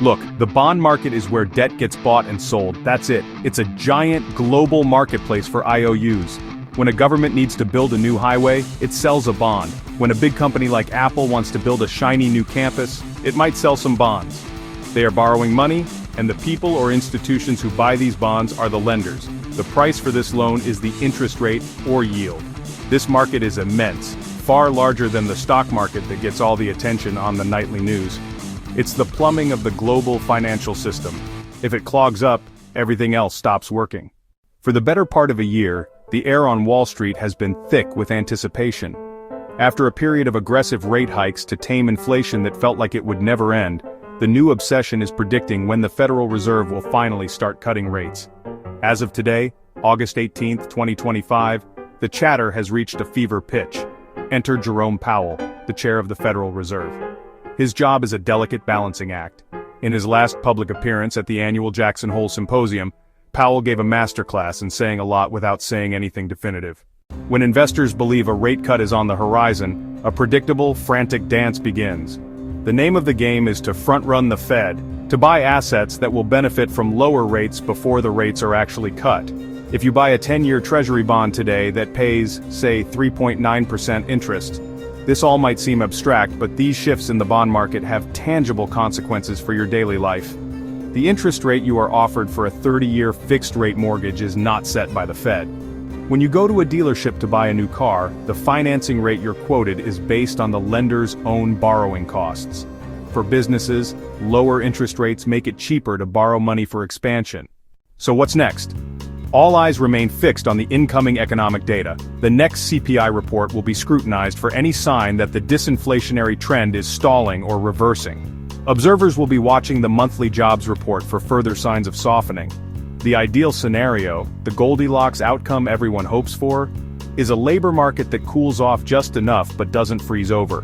Look, the bond market is where debt gets bought and sold, that's it. It's a giant global marketplace for IOUs. When a government needs to build a new highway, it sells a bond. When a big company like Apple wants to build a shiny new campus, it might sell some bonds. They are borrowing money, and the people or institutions who buy these bonds are the lenders. The price for this loan is the interest rate or yield. This market is immense, far larger than the stock market that gets all the attention on the nightly news. It's the plumbing of the global financial system. If it clogs up, everything else stops working. For the better part of a year, the air on Wall Street has been thick with anticipation. After a period of aggressive rate hikes to tame inflation that felt like it would never end, the new obsession is predicting when the Federal Reserve will finally start cutting rates. As of today, August 18, 2025, the chatter has reached a fever pitch. Enter Jerome Powell, the chair of the Federal Reserve. His job is a delicate balancing act. In his last public appearance at the annual Jackson Hole Symposium, Powell gave a masterclass in saying a lot without saying anything definitive. When investors believe a rate cut is on the horizon, a predictable, frantic dance begins. The name of the game is to front-run the Fed, to buy assets that will benefit from lower rates before the rates are actually cut. If you buy a 10-year Treasury bond today that pays, say, 3.9% interest, this all might seem abstract, but these shifts in the bond market have tangible consequences for your daily life. The interest rate you are offered for a 30-year fixed-rate mortgage is not set by the Fed. When you go to a dealership to buy a new car, the financing rate you're quoted is based on the lender's own borrowing costs. For businesses, lower interest rates make it cheaper to borrow money for expansion. So what's next? All eyes remain fixed on the incoming economic data. The next CPI report will be scrutinized for any sign that the disinflationary trend is stalling or reversing. Observers will be watching the monthly jobs report for further signs of softening. The ideal scenario, the Goldilocks outcome everyone hopes for, is a labor market that cools off just enough but doesn't freeze over.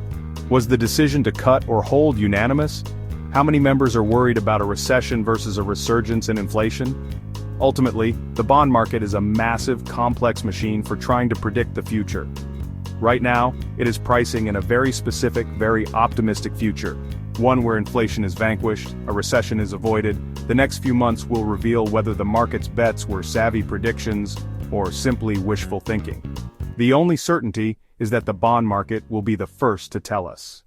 Was the decision to cut or hold unanimous? How many members are worried about a recession versus a resurgence in inflation? Ultimately, the bond market is a massive, complex machine for trying to predict the future. Right now, it is pricing in a very specific, very optimistic future. One where inflation is vanquished, a recession is avoided. The next few months will reveal whether the market's bets were savvy predictions or simply wishful thinking. The only certainty is that the bond market will be the first to tell us.